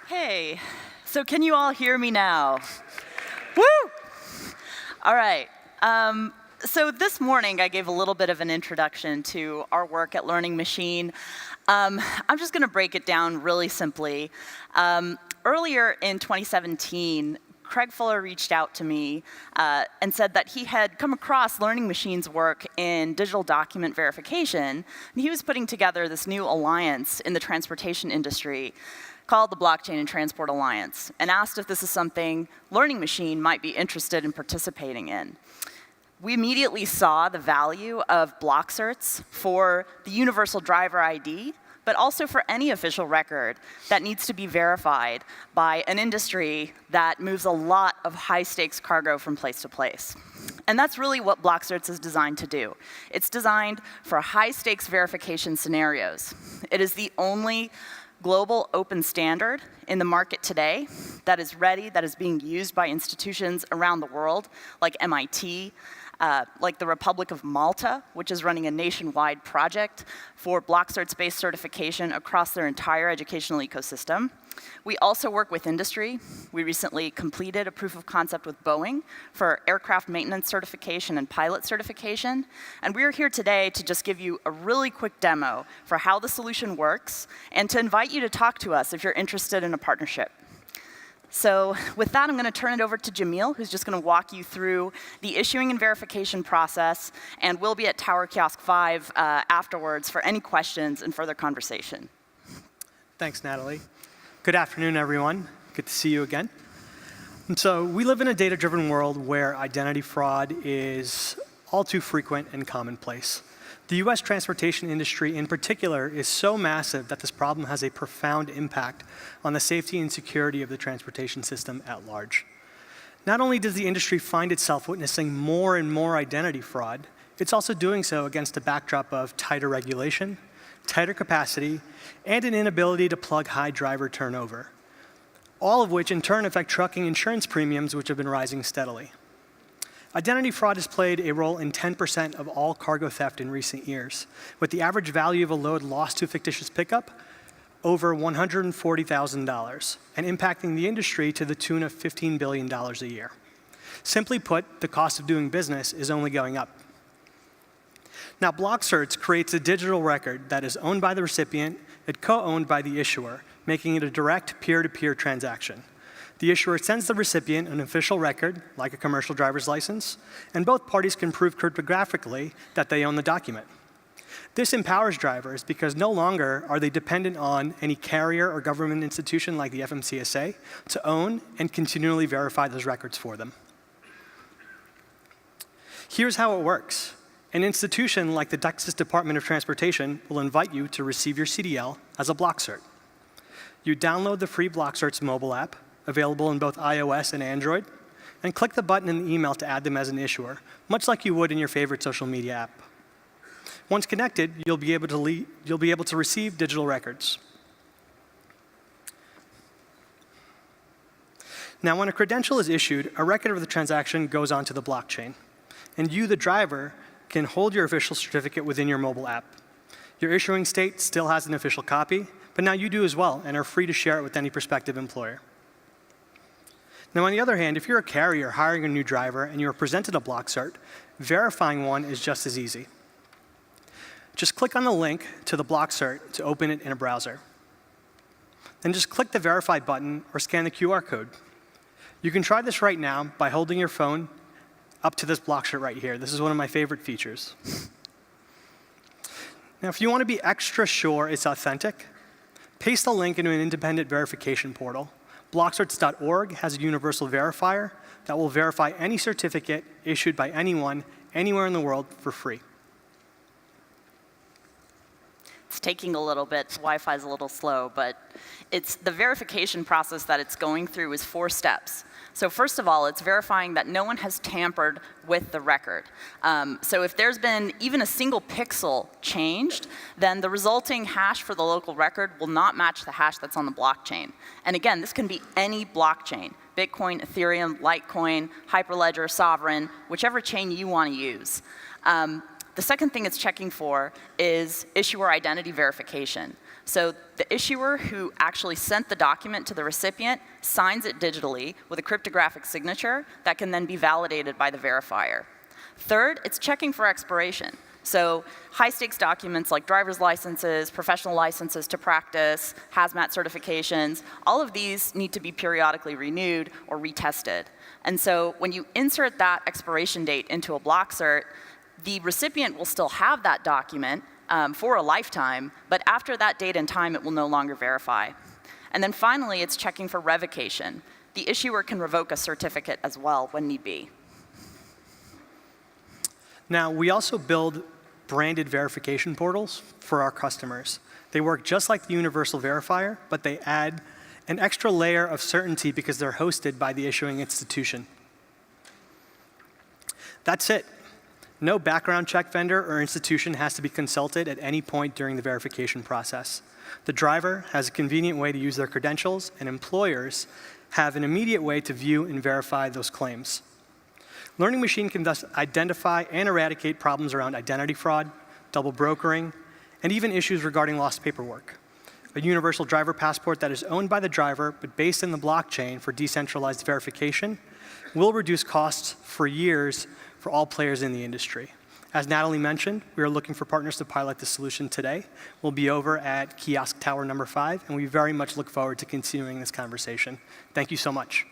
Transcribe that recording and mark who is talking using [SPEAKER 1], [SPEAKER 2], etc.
[SPEAKER 1] Hey, so can you all hear me now? Woo! All right. So this morning, I gave a little bit of an introduction to our work at Learning Machine. I'm just going to break it down really simply. Earlier in 2017, Craig Fuller reached out to me and said that he had come across Learning Machine's work in digital document verification, and he was putting together this new alliance in the transportation industry called the Blockchain and Transport Alliance, and asked if this is something Learning Machine might be interested in participating in. We immediately saw the value of block certs for the universal driver ID, but also for any official record that needs to be verified by an industry that moves a lot of high-stakes cargo from place to place. And that's really what block certs is designed to do. It's designed for high-stakes verification scenarios. It is the only global open standard in the market today that is ready, that is being used by institutions around the world, like MIT, like the Republic of Malta, which is running a nationwide project for block certs-based certification across their entire educational ecosystem. We also work with industry. We recently completed a proof of concept with Boeing for aircraft maintenance certification and pilot certification. And we're here today to just give you a really quick demo for how the solution works and to invite you to talk to us if you're interested in a partnership. So with that, I'm going to turn it over to Jamil, who's just going to walk you through the issuing and verification process, and we'll be at Tower Kiosk 5 afterwards for any questions and further conversation.
[SPEAKER 2] Thanks, Natalie. Good afternoon, everyone. Good to see you again. And so we live in a data-driven world where identity fraud is all too frequent and commonplace. The US transportation industry in particular is so massive that this problem has a profound impact on the safety and security of the transportation system at large. Not only does the industry find itself witnessing more and more identity fraud, it's also doing so against a backdrop of tighter regulation, tighter capacity, and an inability to plug high driver turnover, all of which in turn affect trucking insurance premiums, which have been rising steadily. Identity fraud has played a role in 10% of all cargo theft in recent years, with the average value of a load lost to fictitious pickup over $140,000, and impacting the industry to the tune of $15 billion a year. Simply put, the cost of doing business is only going up. Now, block certs creates a digital record that is owned by the recipient and co-owned by the issuer, making it a direct peer-to-peer transaction. The issuer sends the recipient an official record, like a commercial driver's license, and both parties can prove cryptographically that they own the document. This empowers drivers because no longer are they dependent on any carrier or government institution like the FMCSA to own and continually verify those records for them. Here's how it works. An institution like the Texas Department of Transportation will invite you to receive your CDL as a block cert. You download the free block certs mobile app, available in both iOS and Android, and click the button in the email to add them as an issuer, much like you would in your favorite social media app. Once connected, you'll be able to receive digital records. Now, when a credential is issued, a record of the transaction goes onto the blockchain, and you, the driver, can hold your official certificate within your mobile app. Your issuing state still has an official copy, but now you do as well and are free to share it with any prospective employer. Now, on the other hand, if you're a carrier hiring a new driver and you are presented a block cert, verifying one is just as easy. Just click on the link to the block cert to open it in a browser. Then just click the Verify button or scan the QR code. You can try this right now by holding your phone up to this block cert right here. This is one of my favorite features. Now, if you want to be extra sure it's authentic, paste the link into an independent verification portal. Blockcerts.org has a universal verifier that will verify any certificate issued by anyone, anywhere in the world for free.
[SPEAKER 1] It's taking a little bit, Wi-Fi is a little slow, but it's the verification process that it's going through is 4 steps. So first of all, it's verifying that no one has tampered with the record. So if there's been even a single pixel changed, then the resulting hash for the local record will not match the hash that's on the blockchain. And again, this can be any blockchain: Bitcoin, Ethereum, Litecoin, Hyperledger, Sovereign, whichever chain you want to use. The second thing it's checking for is issuer identity verification. So the issuer who actually sent the document to the recipient signs it digitally with a cryptographic signature that can then be validated by the verifier. Third, it's checking for expiration. So high-stakes documents like driver's licenses, professional licenses to practice, hazmat certifications, all of these need to be periodically renewed or retested. And so when you insert that expiration date into a block cert, the recipient will still have that document for a lifetime, but after that date and time, it will no longer verify. And then finally, it's checking for revocation. The issuer can revoke a certificate as well when need be.
[SPEAKER 2] Now, we also build branded verification portals for our customers. They work just like the universal verifier, but they add an extra layer of certainty because they're hosted by the issuing institution. That's it. No background check vendor or institution has to be consulted at any point during the verification process. The driver has a convenient way to use their credentials, and employers have an immediate way to view and verify those claims. Learning Machine can thus identify and eradicate problems around identity fraud, double brokering, and even issues regarding lost paperwork. A universal driver passport that is owned by the driver but based in the blockchain for decentralized verification will reduce costs for years for all players in the industry. As Natalie mentioned, we are looking for partners to pilot the solution today. We'll be over at Kiosk Tower number 5, and we very much look forward to continuing this conversation. Thank you so much.